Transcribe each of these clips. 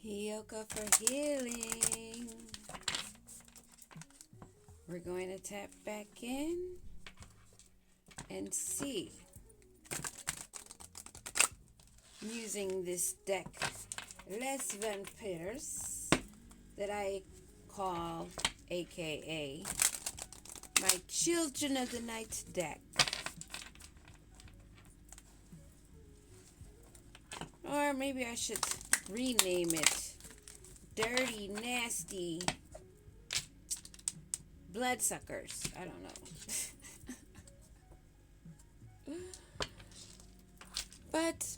Yoga for healing. We're going to tap back in and see, using this deck, Les Vampires, that I call AKA my Children of the Night deck. Or maybe I should rename it Dirty, Nasty Bloodsuckers. I don't know. But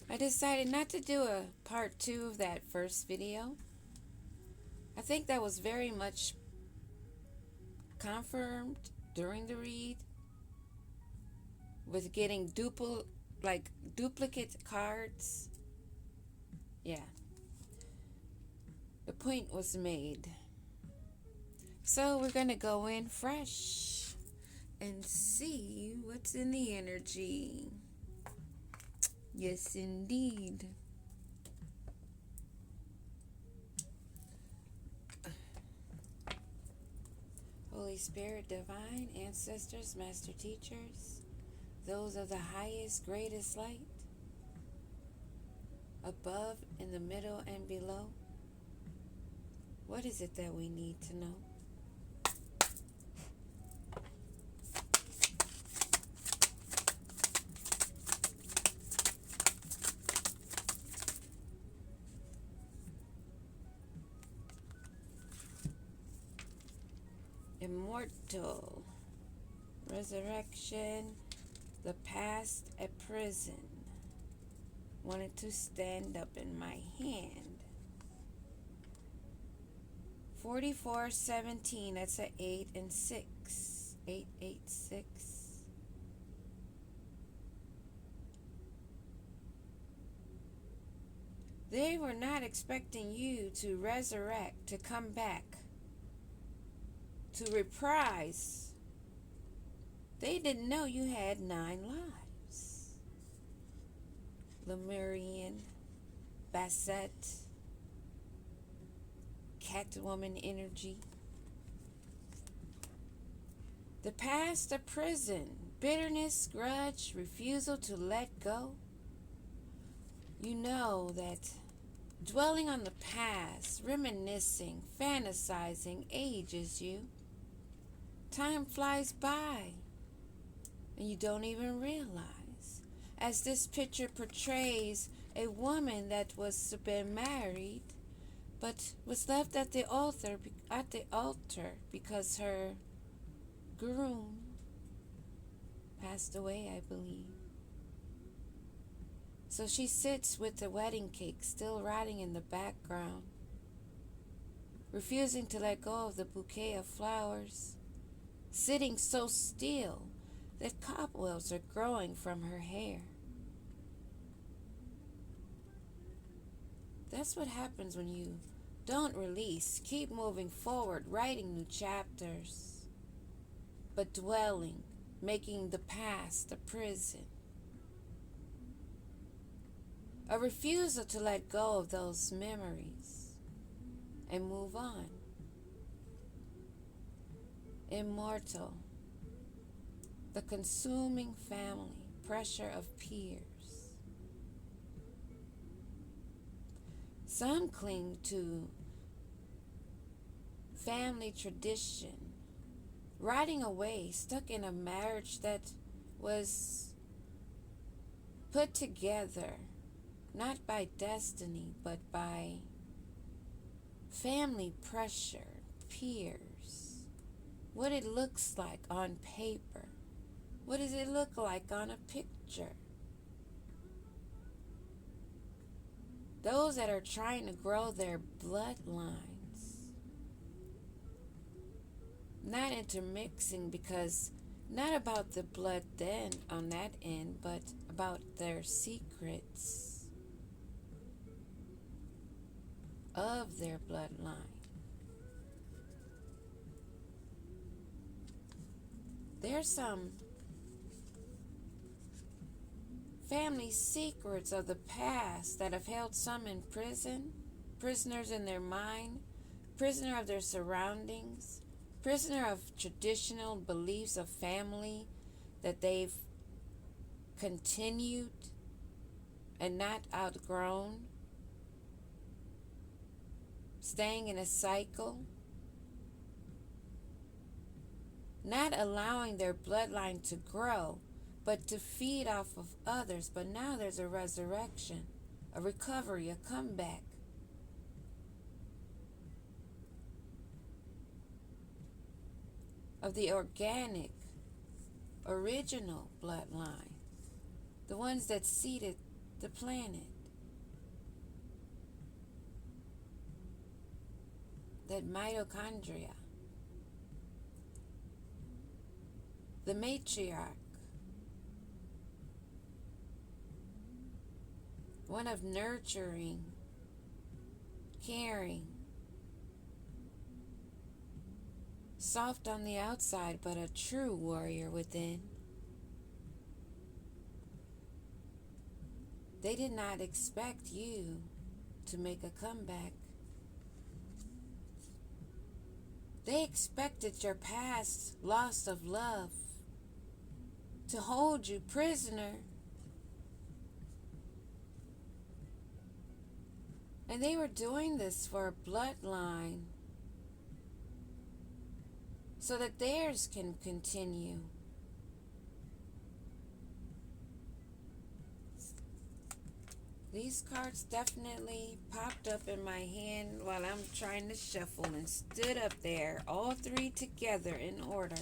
I decided not to do a part 2 of that first video. I think that was very much confirmed during the read with getting duplicate cards. Yeah. The point was made. So we're going to go in fresh and see what's in the energy. Yes, indeed. Holy Spirit, divine, ancestors, master teachers, those of the highest, greatest light, above, in the middle, and below. What is it that we need to know? Immortal, resurrection, the past a prison, wanted to stand up in my hand. 4417, that's a 8 and 6, 886. They were not expecting you to resurrect, to come back, to reprise. They didn't know you had 9 lives. Lemurian, Bassett, Catwoman energy. The past a prison, bitterness, grudge, refusal to let go. You know that dwelling on the past, reminiscing, fantasizing ages you. Time flies by, and you don't even realize. As this picture portrays a woman that was been married, but was left at the altar because her groom passed away, I believe. So she sits with the wedding cake still rotting in the background, refusing to let go of the bouquet of flowers, sitting so still that cobwebs are growing from her hair. That's what happens when you don't release, keep moving forward, writing new chapters, but dwelling, making the past a prison. A refusal to let go of those memories and move on. Immortal, the consuming family, pressure of peers. Some cling to family tradition, riding away, stuck in a marriage that was put together not by destiny, but by family pressure, peers. What it looks like on paper. What does it look like on a picture? Those that are trying to grow their bloodlines, not intermixing, because not about the blood then on that end, but about their secrets of their bloodline. There's some family secrets of the past that have held some in prison, prisoners in their mind, prisoner of their surroundings, prisoner of traditional beliefs of family that they've continued and not outgrown, staying in a cycle, not allowing their bloodline to grow, but to feed off of others. But now there's a resurrection, a recovery, a comeback. Of the organic, original bloodline, the ones that seeded the planet, that mitochondria, the matriarch, one of nurturing, caring, soft on the outside, but a true warrior within. They did not expect you to make a comeback. They expected your past loss of love to hold you prisoner. And they were doing this for a bloodline so that theirs can continue. These cards definitely popped up in my hand while I'm trying to shuffle and stood up there, all three together in order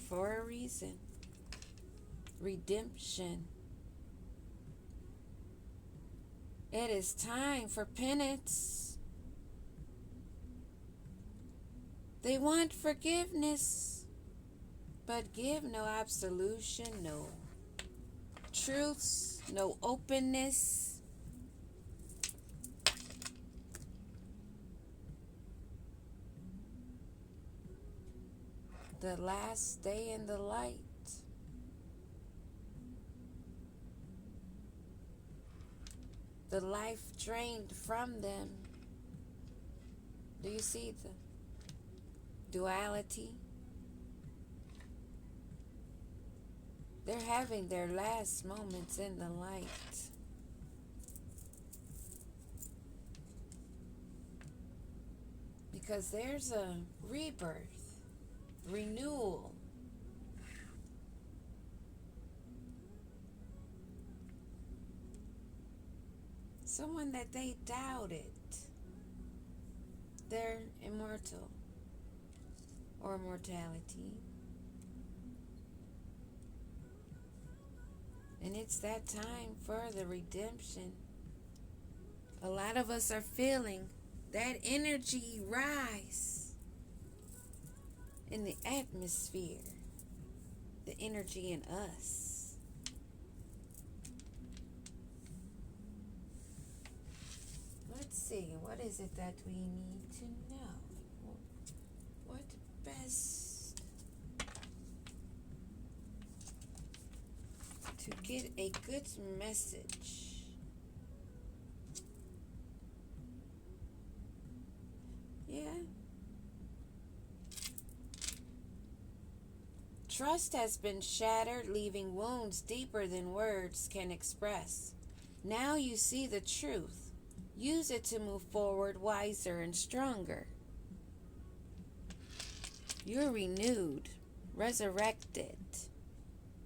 for a reason. Redemption. It is time for penance. They want forgiveness, but give no absolution, no truths, no openness. The last day in the light. The life drained from them. Do you see the duality? They're having their last moments in the light. Because there's a rebirth, renewal. Someone that they doubted, they're immortal or mortality. And it's that time for the redemption. A lot of us are feeling that energy rise in the atmosphere, the energy in us. Let's see, what is it that we need to know? What best to get a good message? Yeah. Trust has been shattered, leaving wounds deeper than words can express. Now you see the truth. Use it to move forward wiser and stronger. You're renewed, resurrected,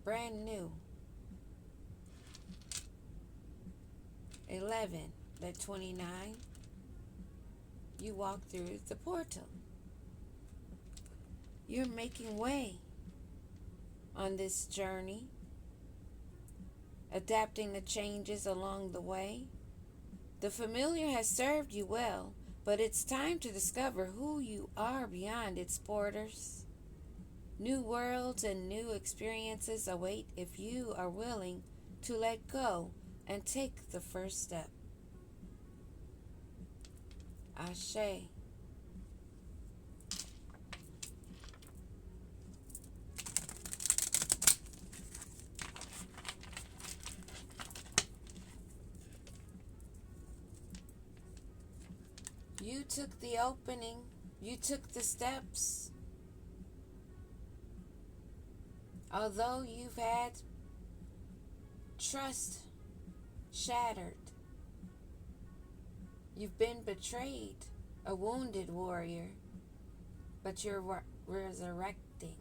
brand new. 11, that 29, you walk through the portal. You're making way on this journey, adapting the changes along the way. The familiar has served you well, but it's time to discover who you are beyond its borders. New worlds and new experiences await if you are willing to let go and take the first step. Ashe. You took the opening. You took the steps. Although you've had trust shattered, you've been betrayed, a wounded warrior, but you're resurrecting.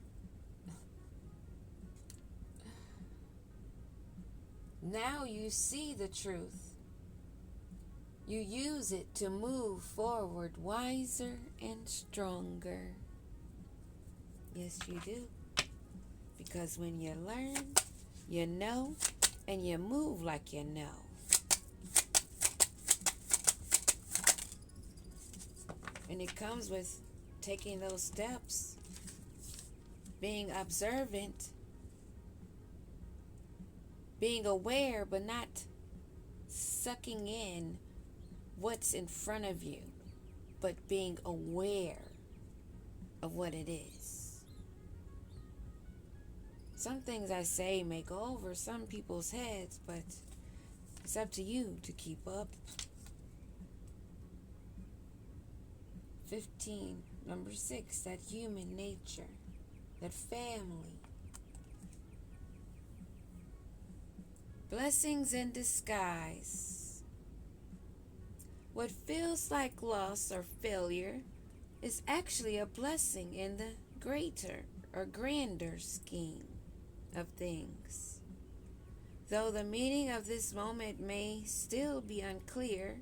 Now you see the truth. You use it to move forward wiser and stronger. Yes, you do. Because when you learn, you know, and you move like you know. And it comes with taking those steps, being observant, being aware, but not sucking in what's in front of you, but being aware of what it is. Some things I say may go over some people's heads, but it's up to you to keep up. 15, number 6, that human nature, that family. Blessings in disguise. What feels like loss or failure is actually a blessing in the greater or grander scheme of things. Though the meaning of this moment may still be unclear,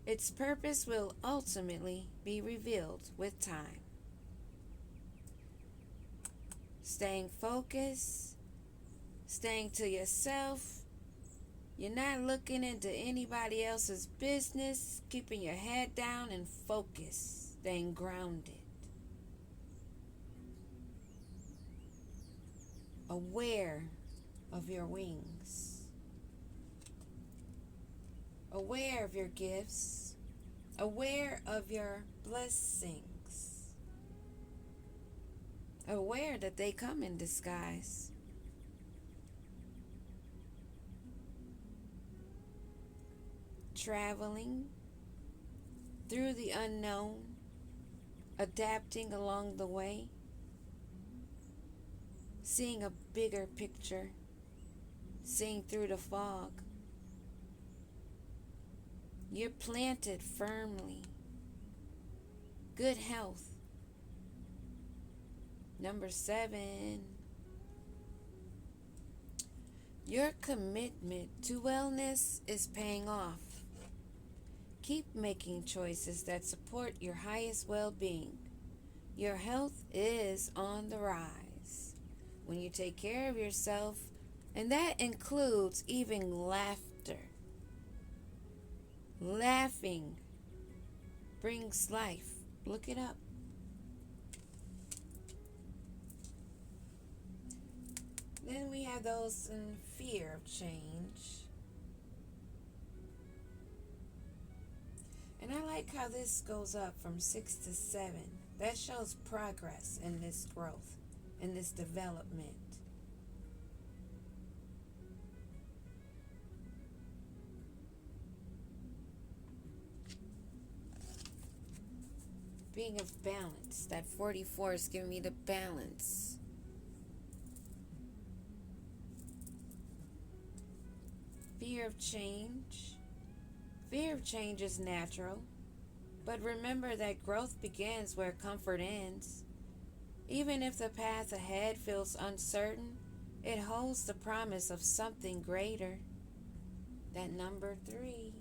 its purpose will ultimately be revealed with time. Staying focused, staying to yourself. You're not looking into anybody else's business, keeping your head down and focused, staying grounded. Aware of your wings. Aware of your gifts. Aware of your blessings. Aware that they come in disguise. Traveling through the unknown, adapting along the way, seeing a bigger picture, seeing through the fog. You're planted firmly. Good health. Number 7. Your commitment to wellness is paying off. Keep making choices that support your highest well-being. Your health is on the rise. When you take care of yourself, and that includes even laughter. Laughing brings life. Look it up. Then we have those in fear of change. And I like how this goes up from 6 to 7. That shows progress in this growth, in this development. Being of balance. That 44 is giving me the balance. Fear of change. Fear of change is natural, but remember that growth begins where comfort ends. Even if the path ahead feels uncertain, it holds the promise of something greater. That number 3.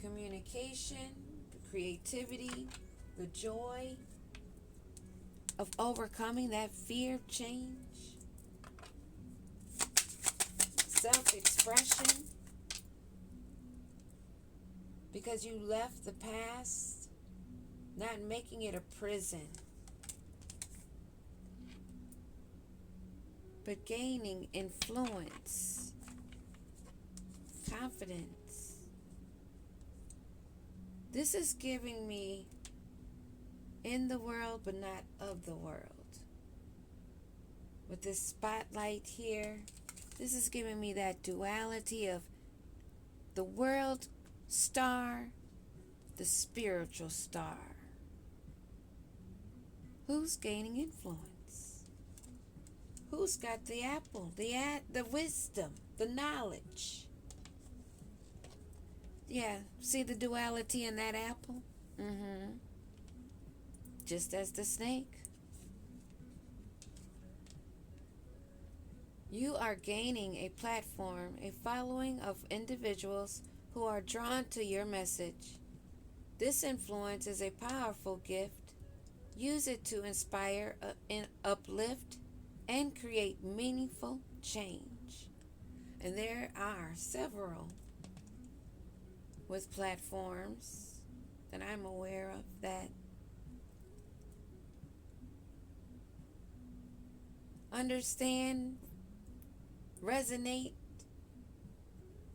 Communication, the creativity, the joy of overcoming that fear of change. Self-expression. Because you left the past, not making it a prison, but gaining influence, confidence. This is giving me in the world, but not of the world. With this spotlight here, this is giving me that duality of the world star the spiritual star. Who's gaining influence? Who's got the apple, the wisdom, the knowledge? Yeah, see the duality in that apple? Just as the snake. You are gaining a platform, a following of individuals who are drawn to your message. This influence is a powerful gift. Use it to inspire, uplift, and create meaningful change. And there are several with platforms that I'm aware of that understand, resonate,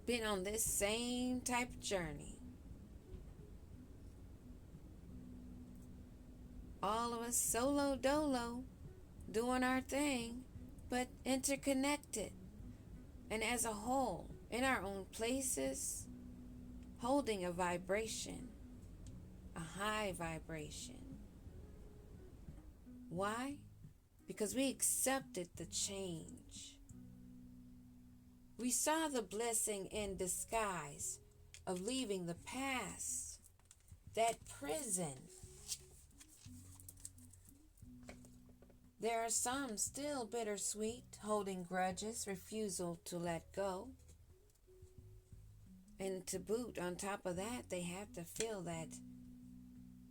been on this same type of journey. All of us solo dolo, doing our thing, but interconnected. And as a whole, in our own places, holding a vibration, a high vibration. Why? Because we accepted the change. We saw the blessing in disguise of leaving the past, that prison. There are some still bittersweet, holding grudges, refusal to let go. And to boot, on top of that, they have to feel that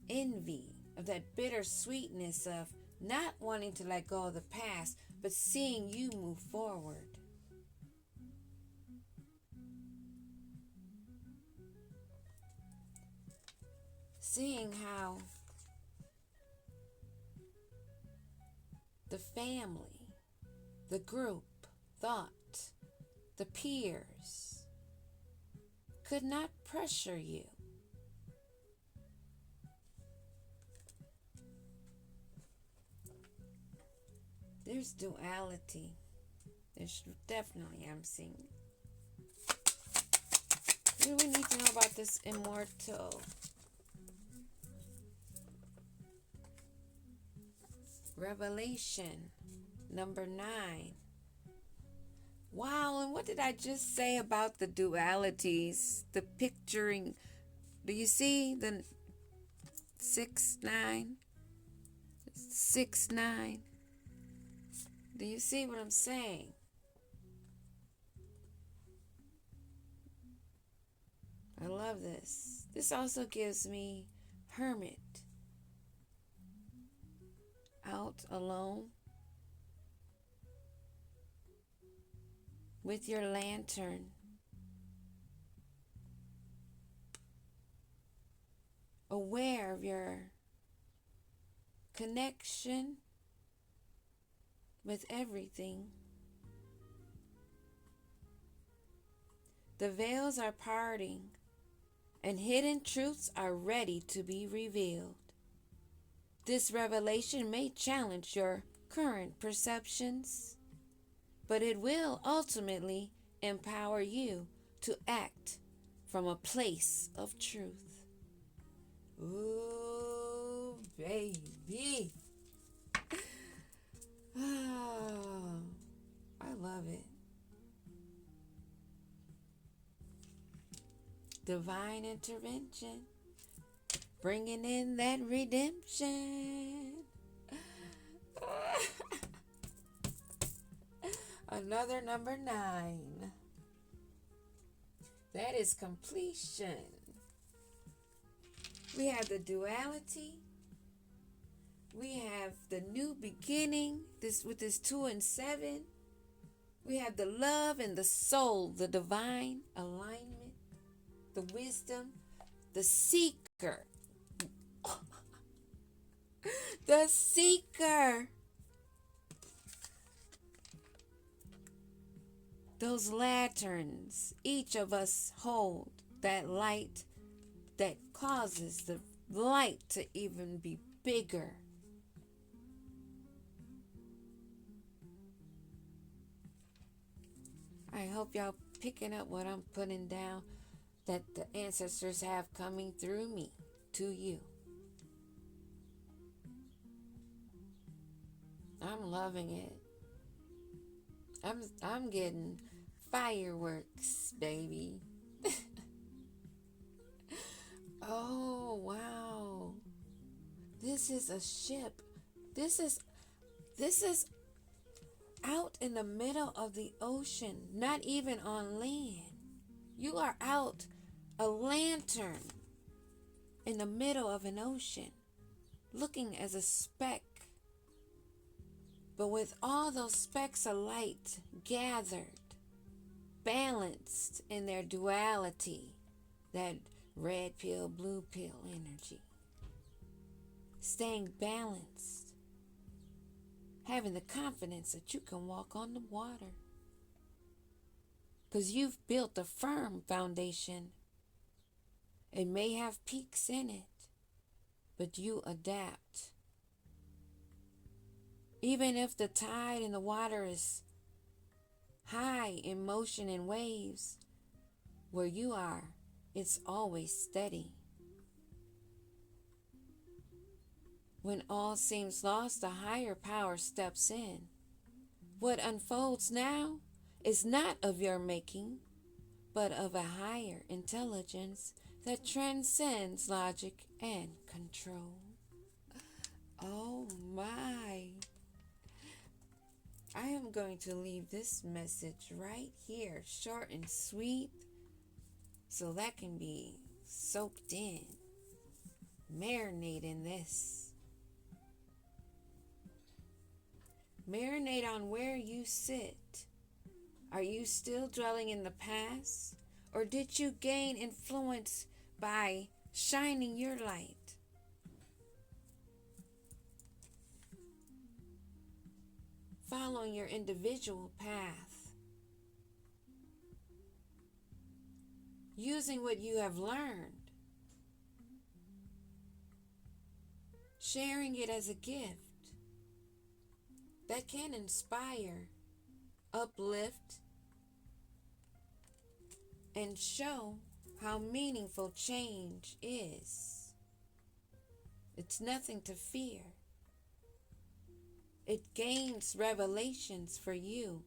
envy, of that bittersweetness of not wanting to let go of the past, but seeing you move forward. Seeing how the family, the group, thought, the peers could not pressure you. There's duality. There's definitely, I'm seeing. What do we need to know about this immortal? Revelation number 9. Wow, and what did I just say about the dualities? The picturing. Do you see the 6-9? 6-9. Do you see what I'm saying? I love this. This also gives me hermit. Out alone with your lantern. Aware of your connection with everything. The veils are parting and hidden truths are ready to be revealed. This revelation may challenge your current perceptions, but it will ultimately empower you to act from a place of truth. Ooh, baby. Oh, I love it. Divine intervention. Bringing in that redemption. Another number 9. That is completion. We have the duality. We have the new beginning. With this 2 and 7. We have the love and the soul, the divine alignment, the wisdom, the seeker. The seeker. Those lanterns, each of us hold that light that causes the light to even be bigger. I hope y'all picking up what I'm putting down. that the ancestors have coming through me to you. I'm loving it. I'm getting fireworks, baby. Oh, wow. This is a ship. This is out in the middle of the ocean, not even on land. You are out a lantern in the middle of an ocean, looking as a speck. But with all those specks of light gathered, balanced in their duality, that red pill, blue pill energy, staying balanced, having the confidence that you can walk on the water. Because you've built a firm foundation. It may have peaks in it, but you adapt. Even if the tide in the water is high in motion and waves, where you are, it's always steady. When all seems lost, a higher power steps in. What unfolds now is not of your making, but of a higher intelligence that transcends logic and control. Oh my. I am going to leave this message right here, short and sweet, so that can be soaked in. Marinate in this. Marinate on where you sit. Are you still dwelling in the past, or did you gain influence by shining your light? Following your individual path. Using what you have learned. Sharing it as a gift that can inspire, uplift, and show how meaningful change is. It's nothing to fear. It gains revelations for you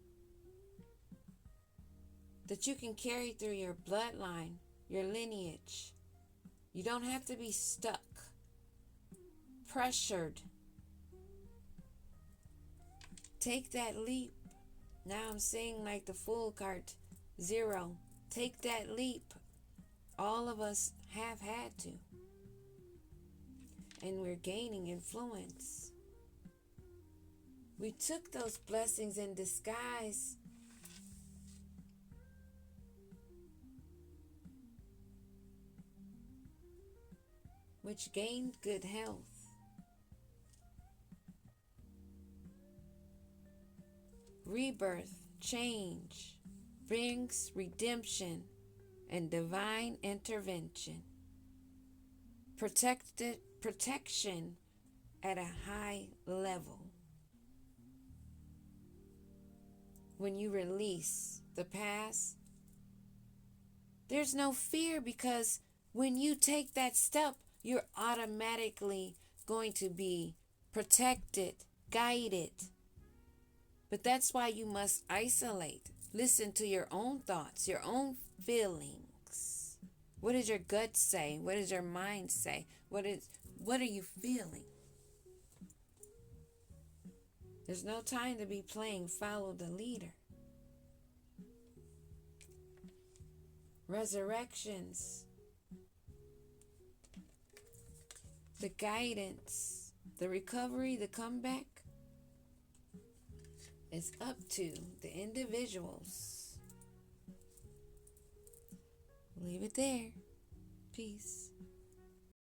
that you can carry through your bloodline, your lineage. You don't have to be stuck, pressured. Take that leap. Now I'm saying like the Fool card, 0. Take that leap. All of us have had to. And we're gaining influence. We took those blessings in disguise. Which gained good health. Rebirth, change, brings redemption and divine intervention. Protection at a high level. When you release the past, there's no fear, because when you take that step, you're automatically going to be protected, guided. But that's why you must isolate. Listen to your own thoughts, your own feelings. What does your gut say? What does your mind say? What are you feeling? There's no time to be playing follow the leader. Resurrections. The guidance, the recovery, the comeback is up to the individuals. Leave it there. Peace.